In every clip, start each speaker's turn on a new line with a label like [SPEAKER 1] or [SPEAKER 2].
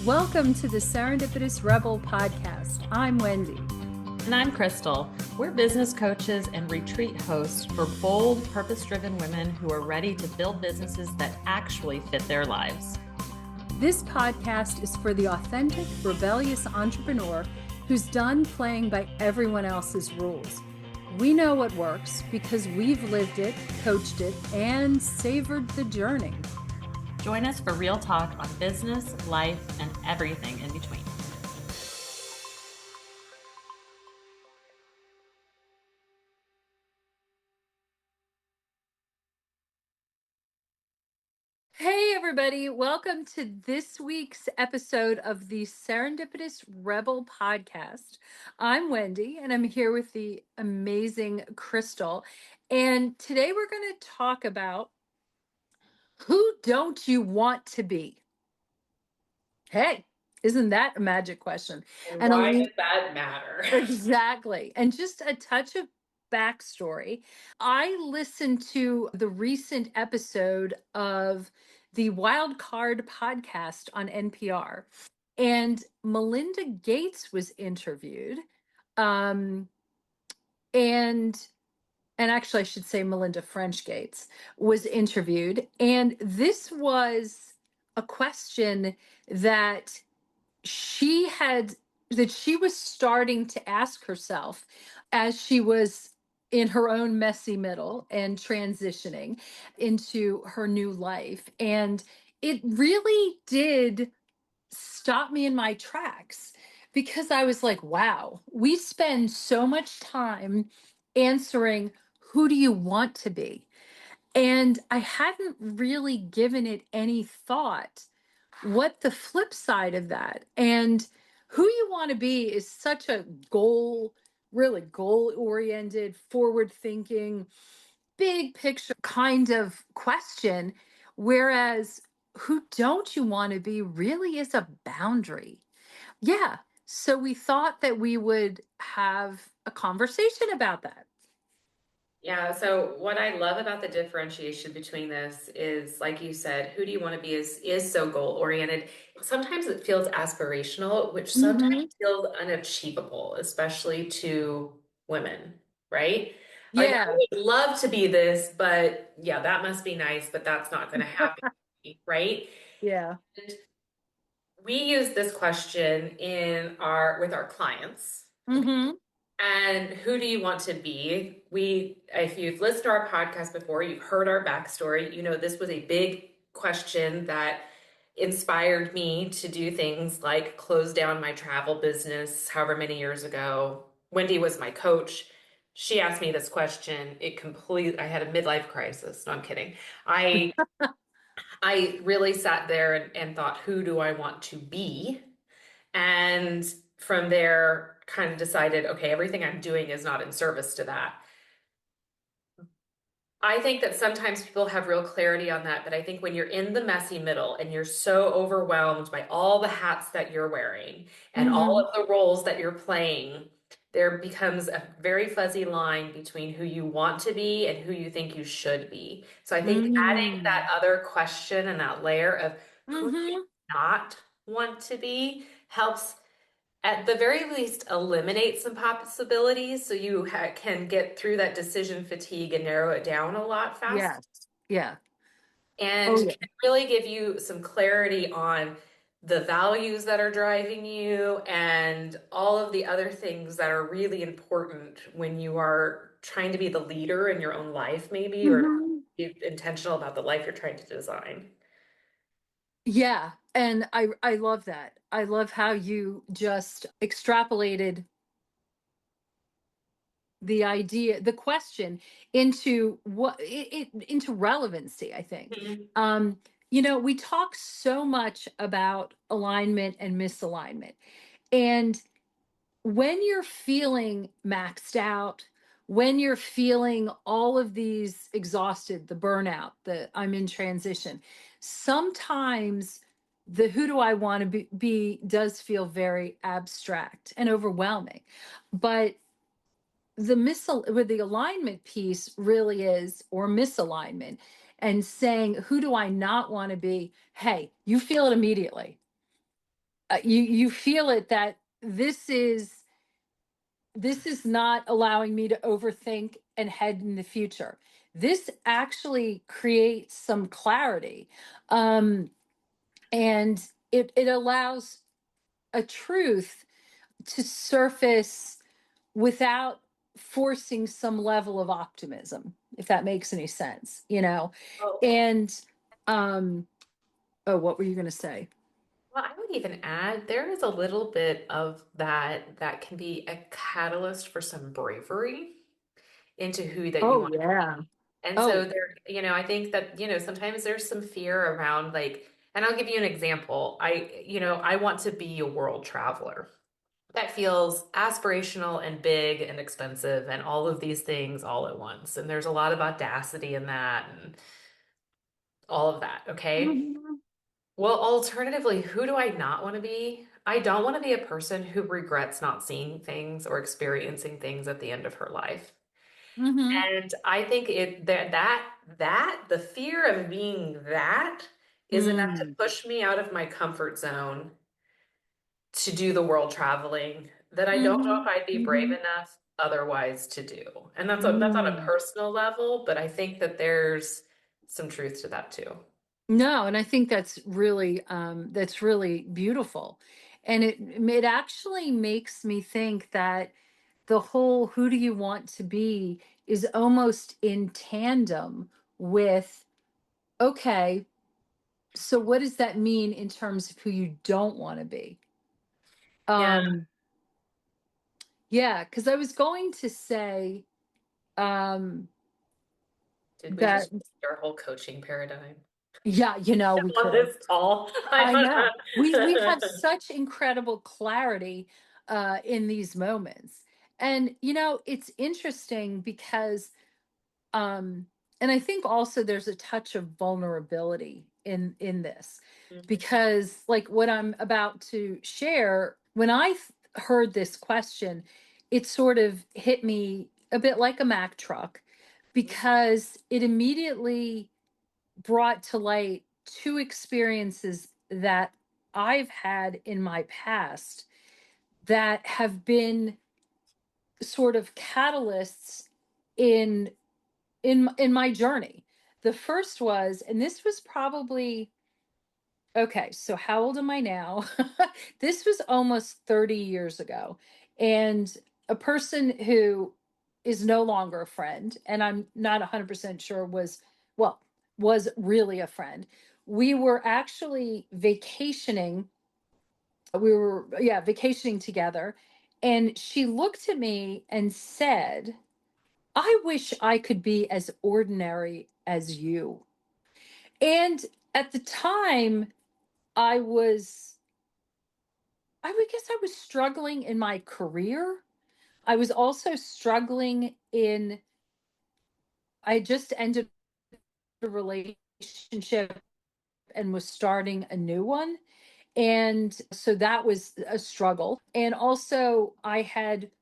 [SPEAKER 1] Welcome to the Serendipitous Rebel podcast. I'm Wendy.
[SPEAKER 2] And I'm Krystal. We're business coaches and retreat hosts for bold, purpose-driven women who are ready to build businesses that actually fit their lives.
[SPEAKER 1] This podcast is for the authentic, rebellious entrepreneur who's done playing by everyone else's rules. We know what works because we've lived it, coached it, and savored the journey.
[SPEAKER 2] Join us for real talk on business, life, and everything in between.
[SPEAKER 1] Hey, everybody. Welcome to this week's episode of the Serendipitous Rebel podcast. I'm Wendy, and I'm here with the amazing Krystal. And today we're going to talk about who don't you want to be? Hey, isn't that a magic question?
[SPEAKER 2] And why does that matter?
[SPEAKER 1] Exactly. And just a touch of backstory. I listened to the recent episode of the Wild Card podcast on NPR, and Melinda Gates was interviewed. Um, and actually I should say Melinda French Gates was interviewed. And this was a question that she had that she was starting to ask herself as she was in her own messy middle and transitioning into her new life. And it really did stop me in my tracks because I was like, wow, we spend so much time answering, who do you want to be? And I hadn't really given it any thought what the flip side of that. And who you want to be is such a really goal oriented, forward thinking, big picture kind of question. Whereas who don't you want to be really is a boundary. Yeah. So we thought that we would have a conversation about that.
[SPEAKER 2] Yeah, so what I love about the differentiation between this is, like you said, who do you want to be is so goal oriented. Sometimes it feels aspirational, which sometimes feels unachievable, especially to women, right? Like, I
[SPEAKER 1] Yeah.
[SPEAKER 2] would love to be this, but yeah, that must be nice, but that's not going to happen, right?
[SPEAKER 1] Yeah.
[SPEAKER 2] And we use this question with our clients.
[SPEAKER 1] Mm-hmm.
[SPEAKER 2] And who do you want to be? If you've listened to our podcast before, you've heard our backstory, you know, this was a big question that inspired me to do things like close down my travel business however many years ago. Wendy was my coach. She asked me this question. I had a midlife crisis. No, I'm kidding. I really sat there and thought, who do I want to be? And from there, kind of decided, okay, everything I'm doing is not in service to that. I think that sometimes people have real clarity on that, but I think when you're in the messy middle and you're so overwhelmed by all the hats that you're wearing and all of the roles that you're playing, there becomes a very fuzzy line between who you want to be and who you think you should be. So I think adding that other question and that layer of who do you not want to be helps at the very least eliminate some possibilities so you can get through that decision fatigue and narrow it down a lot faster.
[SPEAKER 1] Yes. Yeah.
[SPEAKER 2] And can really give you some clarity on the values that are driving you and all of the other things that are really important when you are trying to be the leader in your own life, maybe, or be intentional about the life you're trying to design.
[SPEAKER 1] Yeah, and I love that. I love how you just extrapolated the question into into relevancy, I think. You know, we talk so much about alignment and misalignment. And when you're feeling maxed out, when you're feeling all of these exhausted, the burnout, the I'm in transition, sometimes the who do I want to be does feel very abstract and overwhelming. But with the alignment piece really is, or misalignment, and saying, who do I not want to be? Hey, you feel it immediately. you feel it that this is not allowing me to overthink and head in the future. This actually creates some clarity. Um, and it allows a truth to surface without forcing some level of optimism, if that makes any sense, you know.
[SPEAKER 2] Oh,
[SPEAKER 1] And um oh, what were you going to say?
[SPEAKER 2] well, I would even add there is a little bit of that that can be a catalyst for some bravery into who that you
[SPEAKER 1] Oh
[SPEAKER 2] want to be.
[SPEAKER 1] yeah.
[SPEAKER 2] And so
[SPEAKER 1] Oh.
[SPEAKER 2] there, I think that, sometimes there's some fear around like, and I'll give you an example. I want to be a world traveler. That feels aspirational and big and expensive and all of these things all at once. And there's a lot of audacity in that and all of that. Okay.
[SPEAKER 1] Mhm.
[SPEAKER 2] Well, alternatively, who do I not want to be? I don't want to be a person who regrets not seeing things or experiencing things at the end of her life.
[SPEAKER 1] Mhm.
[SPEAKER 2] And I think that the fear of being that is enough to
[SPEAKER 1] Mm.
[SPEAKER 2] push me out of my comfort zone to do the world traveling that I don't know if
[SPEAKER 1] Mhm.
[SPEAKER 2] I'd be brave
[SPEAKER 1] Mhm.
[SPEAKER 2] enough otherwise to do. And that's on a
[SPEAKER 1] Mm.
[SPEAKER 2] personal level, but I think that there's some truth to that too.
[SPEAKER 1] No, and I think that's really beautiful. And it actually makes me think that the whole who do you want to be is almost in tandem with, okay, so what does that mean in terms of who you don't want to be?
[SPEAKER 2] Yeah.
[SPEAKER 1] Um yeah, cuz I was going to say um
[SPEAKER 2] Did we
[SPEAKER 1] that
[SPEAKER 2] just our whole coaching paradigm
[SPEAKER 1] yeah, we
[SPEAKER 2] on
[SPEAKER 1] could have.
[SPEAKER 2] this call? I
[SPEAKER 1] I
[SPEAKER 2] don't
[SPEAKER 1] know. We have
[SPEAKER 2] know.
[SPEAKER 1] such incredible clarity in these moments. And it's interesting because um and I think also there's a touch of vulnerability in this,
[SPEAKER 2] Mhm.
[SPEAKER 1] because like what I'm about to share, when heard this question, it sort of hit me a bit like a Mack truck, because it immediately brought to light two experiences that I've had in my past that have been sort of catalysts in in my journey. The first was, and this was probably, okay, so how old am I now? This was almost 30 years ago. And a person who is no longer a friend, and I'm not 100% sure well, was really a friend. We were actually vacationing. Yeah, vacationing together. And she looked at me and said, I wish I could be as ordinary as you. And at the time, I was I would guess I was struggling in my career. I was also struggling in I had just ended a relationship and was starting a new one. And so that was a struggle. And also I had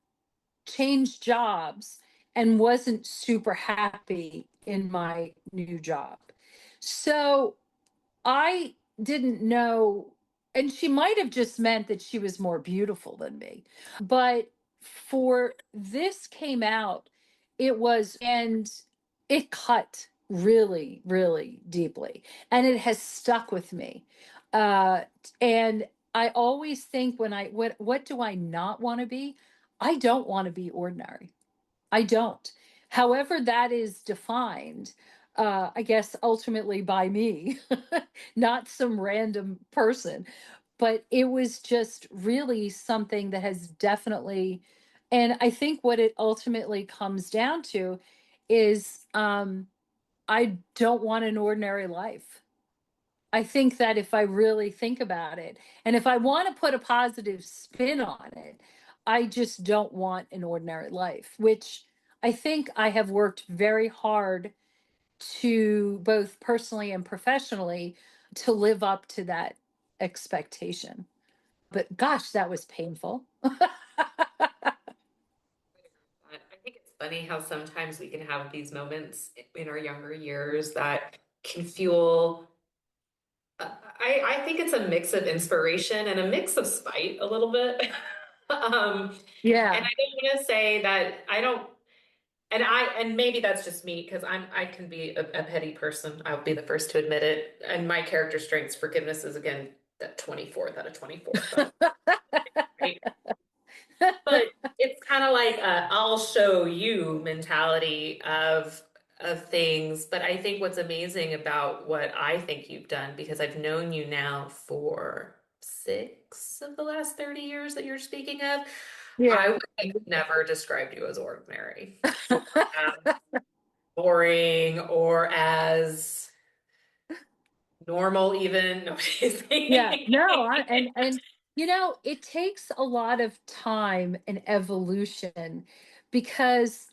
[SPEAKER 1] changed jobs and wasn't super happy in my new job. So I didn't know, and she might have just meant that she was more beautiful than me. But for this came out, and it cut really, really deeply. And it has stuck with me. Uh, and I always think when what do I not want to be? I don't want to be ordinary. I don't. However, that is defined, I guess ultimately by me, not some random person. But it was just really something that has definitely, and I think what it ultimately comes down to is I don't want an ordinary life. I think that if I really think about it, and if I want to put a positive spin on it, I just don't want an ordinary life, which I think I have worked very hard to, both personally and professionally, to live up to that expectation. But gosh, that was painful.
[SPEAKER 2] I think it's funny how sometimes we can have these moments in our younger years that can fuel I think it's a mix of inspiration and a mix of spite a little bit. And
[SPEAKER 1] Yeah.
[SPEAKER 2] I don't want to say that I don't, and maybe that's just me because I can be a petty person. I'll be the first to admit it. And my character strengths, forgiveness is again that 24th out of 24. That's right. But it's kind of like a I'll show you mentality of things. But I think what's amazing about what I think you've done, because I've known you now for 6 of the last 30 years that you're speaking of, I
[SPEAKER 1] Yeah.
[SPEAKER 2] would have never described you as ordinary or as boring or as normal even. Nobody's
[SPEAKER 1] Yeah,
[SPEAKER 2] saying.
[SPEAKER 1] no, and it takes a lot of time and evolution because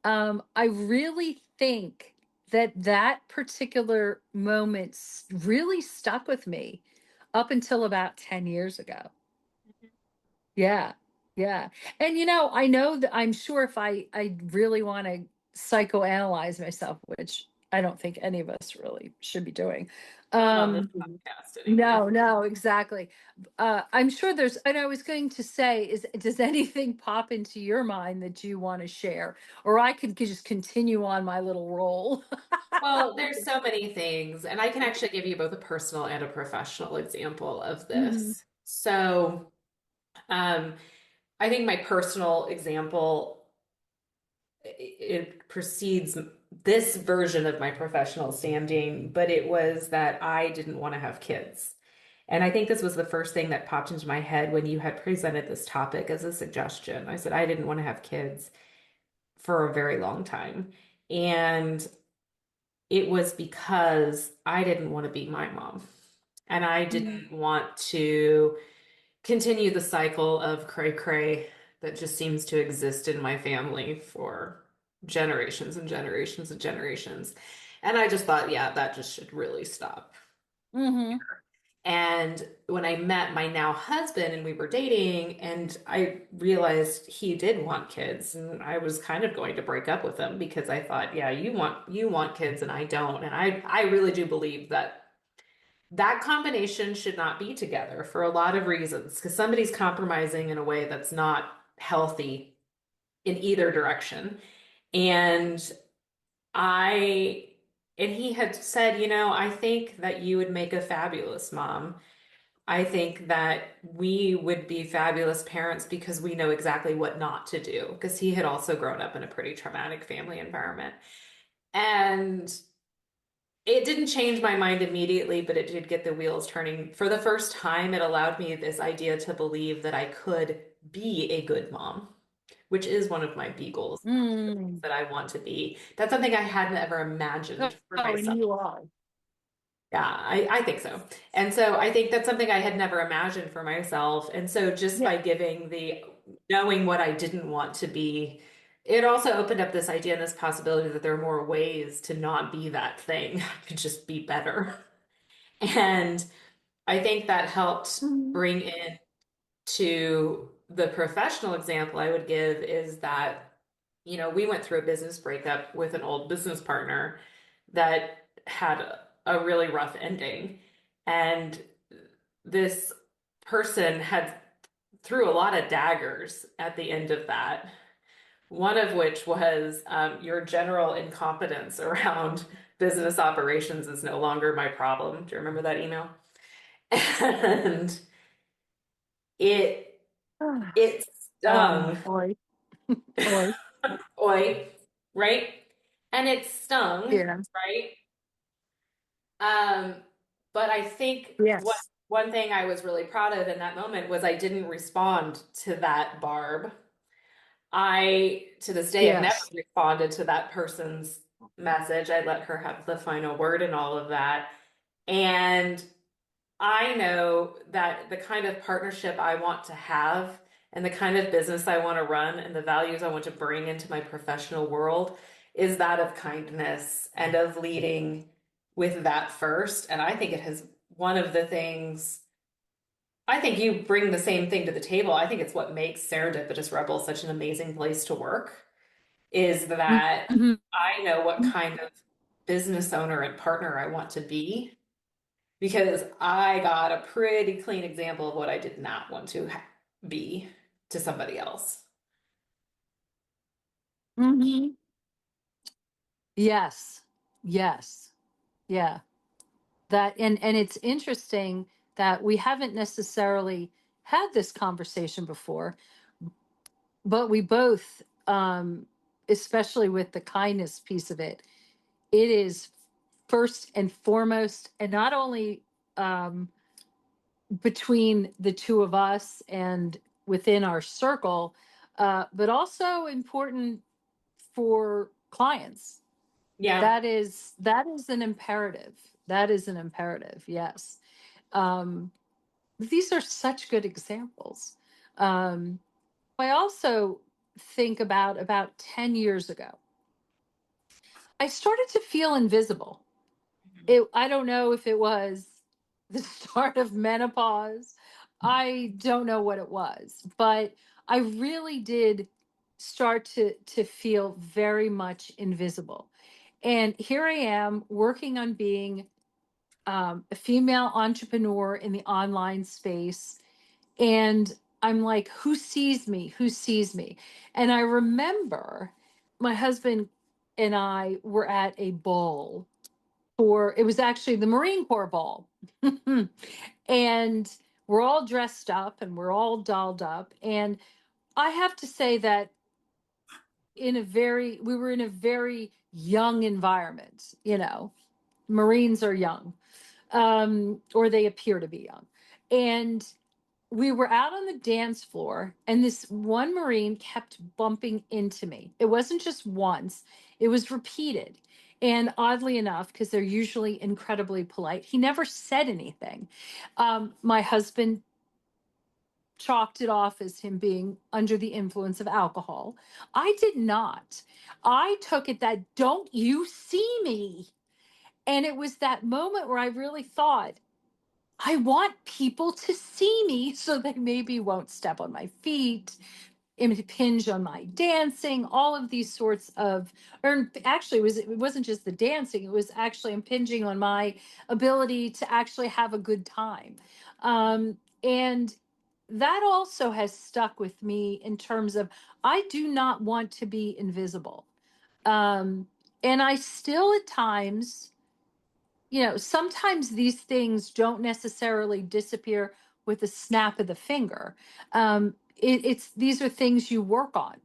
[SPEAKER 1] I really think that that particular moment really stuck with me up until about 10 years ago. Yeah. Yeah. And I know that I'm sure if I really want to psychoanalyze myself, which I don't think any of us really should be doing.
[SPEAKER 2] Not on this
[SPEAKER 1] Um
[SPEAKER 2] podcast anyway.
[SPEAKER 1] no, no, exactly. I'm sure and I was going to say, does anything pop into your mind that you want to share? Or I could just continue on my little roll.
[SPEAKER 2] Well, there's so many things, and I can actually give you both a personal and a professional example of
[SPEAKER 1] Mhm.
[SPEAKER 2] this. So, um, I think my personal example it precedes this version of my professional standing, but it was that I didn't want to have kids. And I think this was the first thing that popped into my head when you had presented this topic as a suggestion. I said I didn't want to have kids for a very long time. And it was because I didn't want to be my mom. And I
[SPEAKER 1] Mhm.
[SPEAKER 2] didn't want to continue the cycle of cray cray that just seems to exist in my family for generations and generations and generations. And I just thought, yeah, that just should really stop.
[SPEAKER 1] Mhm.
[SPEAKER 2] And when I met my now husband and we were dating, and I realized he did want kids, and I was kind of going to break up with him because I thought, yeah, you want kids and I don't. And I really do believe that that combination should not be together for a lot of reasons because somebody's compromising in a way that's not healthy in either direction. And I and he had said, I think that you would make a fabulous mom. I think that we would be fabulous parents because we know exactly what not to do, because he had also grown up in a pretty traumatic family environment. And it didn't change my mind immediately, but it did get the wheels turning. For the first time, it allowed me this idea to believe that I could be a good mom, which is one of my B goals,
[SPEAKER 1] Mm.
[SPEAKER 2] that I want to be. That's something I hadn't ever imagined for
[SPEAKER 1] Oh, and
[SPEAKER 2] myself.
[SPEAKER 1] you are.
[SPEAKER 2] Yeah, I think so. And so I think that's something I had never imagined for myself. And so just
[SPEAKER 1] Yeah.
[SPEAKER 2] by knowing what I didn't want to be, it also opened up this idea and this possibility that there are more ways to not be that thing, to just be better. And I think that helped
[SPEAKER 1] Mhm.
[SPEAKER 2] bring in to the professional example I would give is that, we went through a business breakup with an old business partner that had a really rough ending. And this person had threw a lot of daggers at the end of that. One of which was your general incompetence around business operations is no longer my problem. Do you remember that email? And it it stung.
[SPEAKER 1] Oi, oi.
[SPEAKER 2] Oi, right? And it stung,
[SPEAKER 1] Yeah.
[SPEAKER 2] right? Um, but I think
[SPEAKER 1] Yes.
[SPEAKER 2] one thing I was really proud of in that moment was I didn't respond to that barb. To this day, have never
[SPEAKER 1] Yes.
[SPEAKER 2] responded to that person's message. I let her have the final word and all of that. And I know that the kind of partnership I want to have and the kind of business I want to run and the values I want to bring into my professional world is that of kindness and of leading with that first. And I think it has one of the things, I think you bring the same thing to the table. I think it's what makes Serendipitous Rebel such an amazing place to work is that
[SPEAKER 1] Mhm.
[SPEAKER 2] I know what kind of business owner and partner I want to be. because I got a pretty clean example of what I did not want to be to somebody else.
[SPEAKER 1] Hmm. Yes. Yes. Yeah. That and it's interesting that we haven't necessarily had this conversation before, but we both, especially with the kindness piece of it, it is first and foremost, and not only um, between the two of us and within our circle, but also important for clients.
[SPEAKER 2] Yeah.
[SPEAKER 1] That is an imperative. That is an imperative. Yes. Um, these are such good examples. Um, I also think about 10 years ago, I started to feel invisible. I don't know if it was the start of menopause. I don't know what it was, but I really did start to feel very much invisible. And here I am working on being a female entrepreneur in the online space. And I'm like, who sees me? Who sees me? And I remember my husband and I were at a ball for, it was actually the Marine Corps ball. And we're all dressed up and we're all dolled up. And I have to say that we were in a very young environment, Marines are young, or they appear to be young. And we were out on the dance floor, and this one Marine kept bumping into me. It wasn't just once, it was repeated. And oddly enough, because they're usually incredibly polite, he never said anything. My husband chalked it off as him being under the influence of alcohol. I did not. I took it that, don't you see me? And it was that moment where I really thought, I want people to see me so they maybe won't step on my feet, impinge on my dancing, all of these sorts of, or actually it wasn't just the dancing, it was actually impinging on my ability to actually have a good time. And that also has stuck with me in terms of, I do not want to be invisible. Um, and I still at times, sometimes these things don't necessarily disappear with a snap of the finger. It's these are things you work on.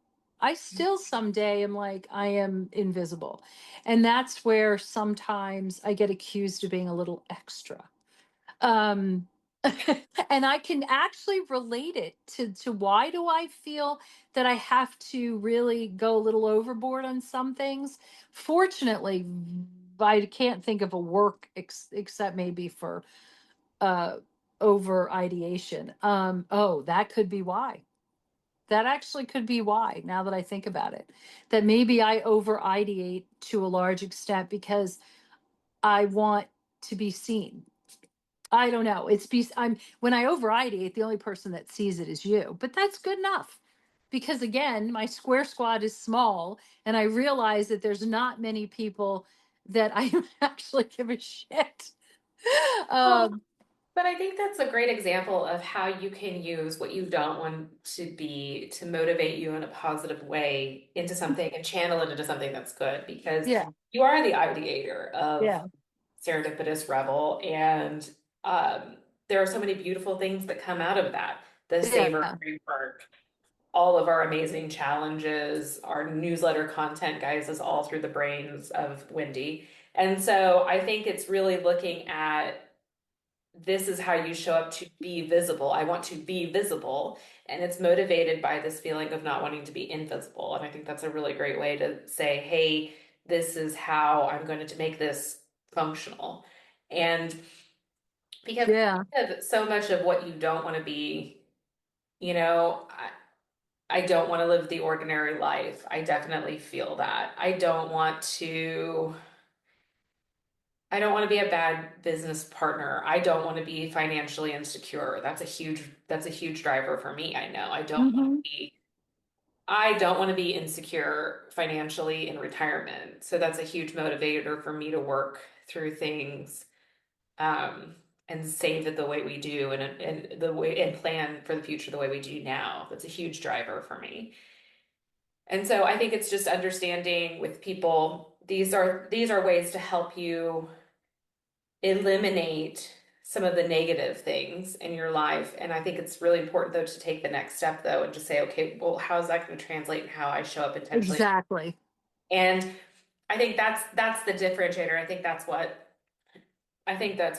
[SPEAKER 1] I still someday am like, I am invisible. And that's where sometimes I get accused of being a little extra. Um, and I can actually relate it to why do I feel that I have to really go a little overboard on some things. Fortunately, I can't think of a work except maybe for uh over ideation. Oh, that could be why. That actually could be why, now that I think about it. That maybe I over ideate to a large extent because I want to be seen. I don't know. I'm when I over ideate, the only person that sees it is you. But that's good enough. Because again, my square squad is small, and I realize that there's not many people that I actually give a shit.
[SPEAKER 2] Well,
[SPEAKER 1] Um,
[SPEAKER 2] but I think that's a great example of how you can use what you don't want to be to motivate you in a positive way into something and channel it into something that's good because
[SPEAKER 1] yeah,
[SPEAKER 2] you are the ideator of
[SPEAKER 1] yeah,
[SPEAKER 2] Serendipitous Revel, and um, there are so many beautiful things that come out of that. The Savor
[SPEAKER 1] yeah,
[SPEAKER 2] framework, all of our amazing challenges, our newsletter content, guys, is all through the brains of Wendy. And so I think it's really looking at this is how you show up to be visible. I want to be visible. And it's motivated by this feeling of not wanting to be invisible. And I think that's a really great way to say, hey, this is how I'm going to make this functional. And because
[SPEAKER 1] yeah.
[SPEAKER 2] so much of what you don't want to be, you know, I don't want to live the ordinary life. I definitely feel that. I don't want to be a bad business partner. I don't want to be financially insecure. That's a huge driver for me. I know.
[SPEAKER 1] Hmm.
[SPEAKER 2] I don't want to be insecure financially in retirement. So that's a huge motivator for me to work through things um, and save it the way we do, and the way and plan for the future the way we do now. That's a huge driver for me. And so I think it's just understanding with people, these are ways to help you eliminate some of the negative things in your life. And I think it's really important though to take the next step though and just say, okay, well, how is that going to translate in how I show up intentionally?
[SPEAKER 1] Exactly.
[SPEAKER 2] And I think that's the differentiator. I think that's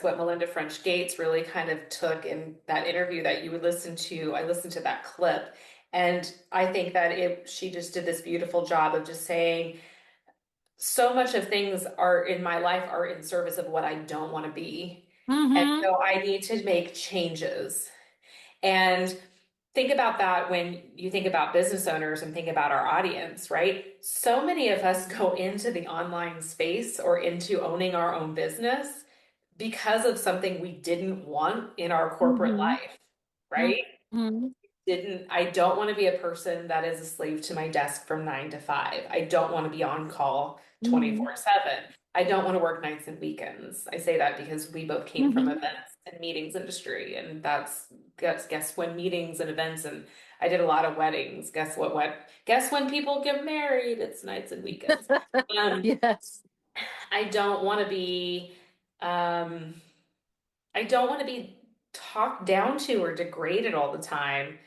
[SPEAKER 2] what Melinda French Gates really kind of took in that interview that you would listen to. I listened to that clip, and I think that she just did this beautiful job of just saying so much of things are in my life are in service of what I don't want to be. And
[SPEAKER 1] Mm-hmm.
[SPEAKER 2] so I need to make changes. And think about that when you think about business owners and think about our audience, right? So many of us go into the online space or into owning our own business because of something we didn't want in our corporate
[SPEAKER 1] Mm-hmm.
[SPEAKER 2] life, right?
[SPEAKER 1] Mm-hmm.
[SPEAKER 2] I don't want to be a person that is a slave to my desk from 9 to 5. I don't want to be on call
[SPEAKER 1] Mm-hmm.
[SPEAKER 2] 24/7. I don't want to work nights and weekends. I say that because we both came from
[SPEAKER 1] Mm-hmm.
[SPEAKER 2] events and meetings industry, and that's guess when meetings and events, and I did a lot of weddings. Guess when people get married, it's nights and weekends. Um,
[SPEAKER 1] Yes.
[SPEAKER 2] I don't want to be um I don't want to be talked down to or degraded all the time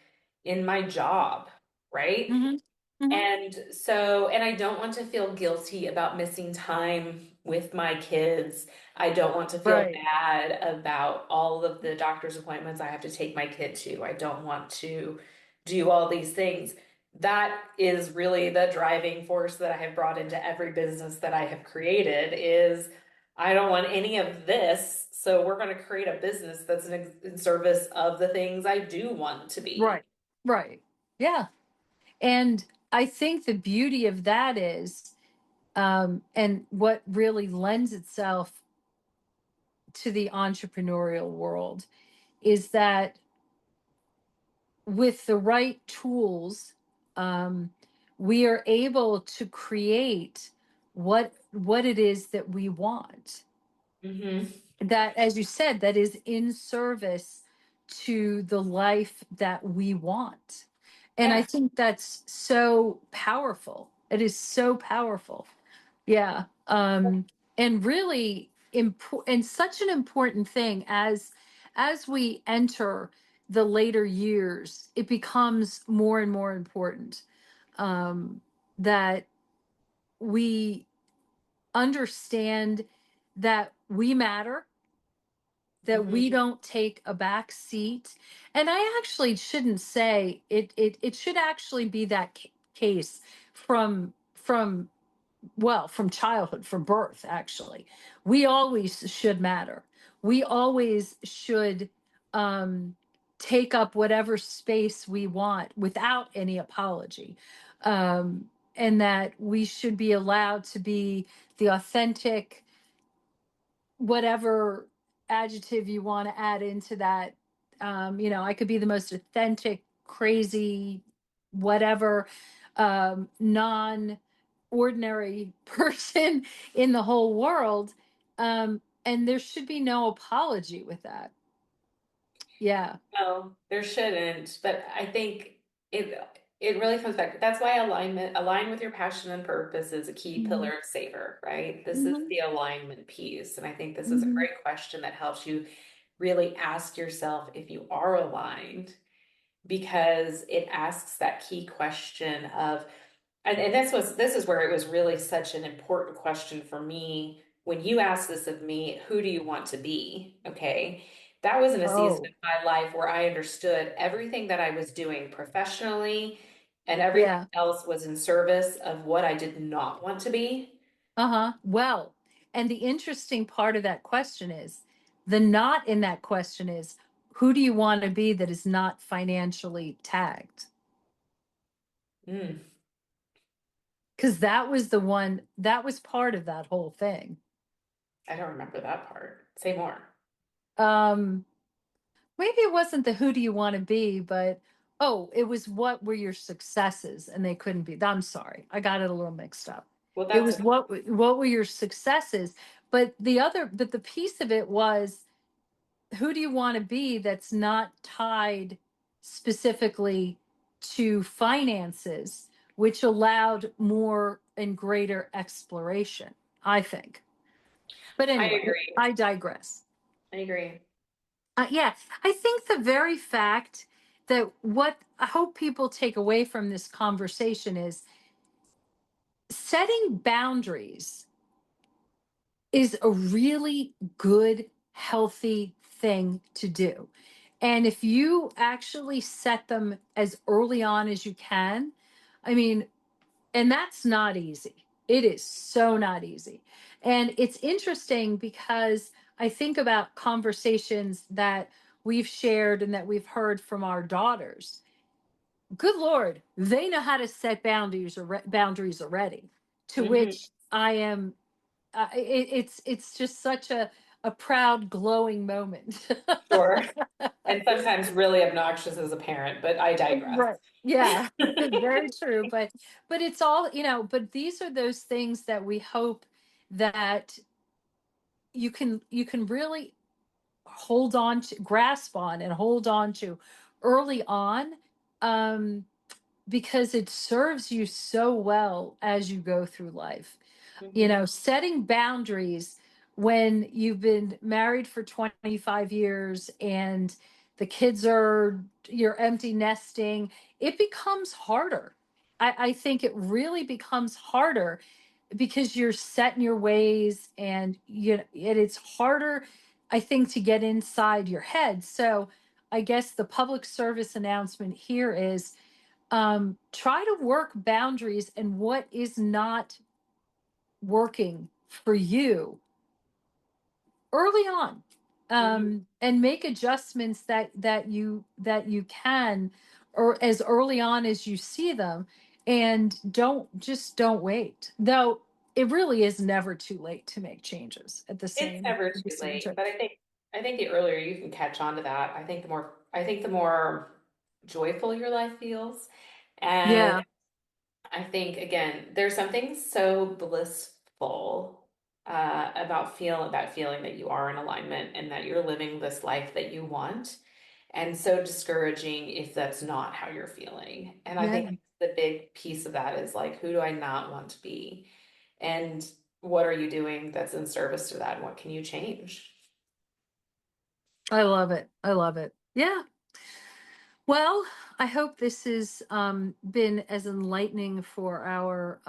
[SPEAKER 2] in my job, right?
[SPEAKER 1] Mm-hmm. Mm-hmm.
[SPEAKER 2] And I don't want to feel guilty about missing time with my kids. I don't want to feel
[SPEAKER 1] Right.
[SPEAKER 2] bad about all of the doctor's appointments I have to take my kid to. I don't want to do all these things. That is really the driving force that I have brought into every business that I have created is I don't want any of this. So we're going to create a business that's in service of the things I do want to be.
[SPEAKER 1] Right. Right. Yeah. And I think the beauty of that is, and what really lends itself to the entrepreneurial world is that with the right tools, um, we are able to create what it is that we want.
[SPEAKER 2] Hmm.
[SPEAKER 1] That, as you said, that is in service to the life that we want. And I
[SPEAKER 2] Yeah.
[SPEAKER 1] think that's so powerful. It is so powerful. Yeah. And really important, and such an important thing as we enter the later years, it becomes more and more important, um, that we understand that we matter, that
[SPEAKER 2] Hmm.
[SPEAKER 1] we don't take a back seat. And I actually shouldn't say it, it should actually be that case from well, from childhood, from birth, actually. We always should matter. We always should, um, take up whatever space we want without any apology. Um, and that we should be allowed to be the authentic, whatever adjective you want to add into that. I could be the most authentic, crazy, whatever, non ordinary person in the whole world. And there should be no apology with that. Yeah.
[SPEAKER 2] No, there shouldn't, but I think it it really comes back. That's why align with your passion and purpose is a key
[SPEAKER 1] Hmm.
[SPEAKER 2] pillar of Savor, right? This is
[SPEAKER 1] Hmm.
[SPEAKER 2] the alignment piece. And I think this is a
[SPEAKER 1] Hmm.
[SPEAKER 2] great question that helps you really ask yourself if you are aligned, because it asks that key question of and this is where it was really such an important question for me when you asked this of me, who do you want to be? Okay. That was in a season
[SPEAKER 1] Oh,
[SPEAKER 2] of my life where I understood everything that I was doing professionally and everything
[SPEAKER 1] yeah.
[SPEAKER 2] else was in service of what I did not want to be.
[SPEAKER 1] Uh-huh. Well, and the interesting part of that question is, the not in that question is, who do you want to be that is not financially tagged?
[SPEAKER 2] Mm,
[SPEAKER 1] Because that was the one that was part of that whole thing.
[SPEAKER 2] I don't remember that part. Say more.
[SPEAKER 1] Um, Maybe it wasn't the who do you want to be, but oh, it was what were your successes, and they couldn't be. I'm sorry, I got it a little mixed up.
[SPEAKER 2] Well,
[SPEAKER 1] It
[SPEAKER 2] that's
[SPEAKER 1] was
[SPEAKER 2] okay.
[SPEAKER 1] what were your successes But the piece of it was, who do you want to be that's not tied specifically to finances, which allowed more and greater exploration, I think. But
[SPEAKER 2] I
[SPEAKER 1] anyway,
[SPEAKER 2] agree.
[SPEAKER 1] I digress.
[SPEAKER 2] I agree.
[SPEAKER 1] Yeah, I think the very fact that what I hope people take away from this conversation is setting boundaries is a really good, healthy thing to do. And if you actually set them as early on as you can, I mean, and that's not easy. It is so not easy. And it's interesting because I think about conversations that we've shared and that we've heard from our daughters. Good Lord, they know how to set boundaries already, to
[SPEAKER 2] Hmm.
[SPEAKER 1] which I am it's just such a proud glowing moment.
[SPEAKER 2] Sure. And sometimes really obnoxious as a parent, but I digress.
[SPEAKER 1] Right. Yeah. Very true, but it's all, but these are those things that we hope that you can really hold on to, grasp on and hold on to early on, um because it serves you so well as you go through life.
[SPEAKER 2] Hmm.
[SPEAKER 1] Setting boundaries when you've been married for 25 years and the kids you're empty nesting, it becomes harder. I think it really becomes harder because you're set in your ways, and it's harder, I think, to get inside your head. So I guess the public service announcement here is, try to work boundaries and what is not working for you early on,
[SPEAKER 2] Hmm.
[SPEAKER 1] and make adjustments that you can, or as early on as you see them, and don't wait, though it really is never too late to make changes at the
[SPEAKER 2] It's
[SPEAKER 1] same
[SPEAKER 2] never
[SPEAKER 1] at the
[SPEAKER 2] too
[SPEAKER 1] same
[SPEAKER 2] late,
[SPEAKER 1] time.
[SPEAKER 2] but I think the earlier you can catch on to that, I think the more joyful your life feels. And
[SPEAKER 1] Yeah.
[SPEAKER 2] I think again, there's something so blissful about that feeling that you are in alignment and that you're living this life that you want, and so discouraging if that's not how you're feeling. And I think
[SPEAKER 1] Yeah,
[SPEAKER 2] the big piece of that is like, who do I not want to be? And what are you doing that's in service to that? And what can you change?
[SPEAKER 1] I love it. I love it. Yeah. Well, I hope this has been as enlightening for our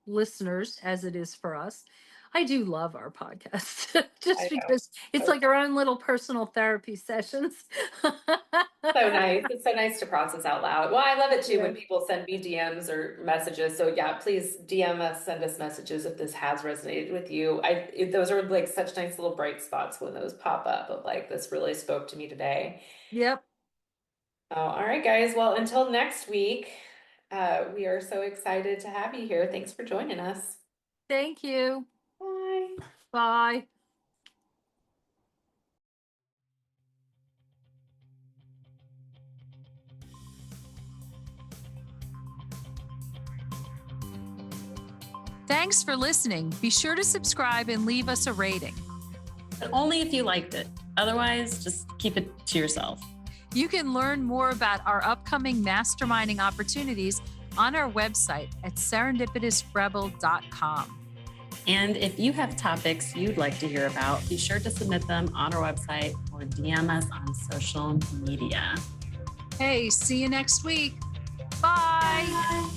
[SPEAKER 1] listeners as it is for us. I do love our podcast
[SPEAKER 2] I
[SPEAKER 1] just
[SPEAKER 2] know.
[SPEAKER 1] because it's
[SPEAKER 2] So,
[SPEAKER 1] like our own little personal therapy sessions.
[SPEAKER 2] so nice. It's so nice to process out loud. Well, I love it too
[SPEAKER 1] Yeah.
[SPEAKER 2] when people send me DMs or messages. So yeah, please DM us, send us messages if this has resonated with you. Those are like such nice little bright spots when those pop up of like, this really spoke to me today.
[SPEAKER 1] Yep.
[SPEAKER 2] Oh, all right, guys. Well, until next week, we are so excited to have you here. Thanks for joining us.
[SPEAKER 1] Thank you.
[SPEAKER 2] Bye.
[SPEAKER 1] Bye. Thanks for listening. Be sure to subscribe and leave us a rating.
[SPEAKER 3] But only if you liked it. Otherwise, just keep it to yourself.
[SPEAKER 1] You can learn more about our upcoming masterminding opportunities on our website at serendipitousrebel.com.
[SPEAKER 3] And if you have topics you'd like to hear about, be sure to submit them on our website or DM us on social media.
[SPEAKER 1] Hey, see you next week. Bye.
[SPEAKER 3] Bye.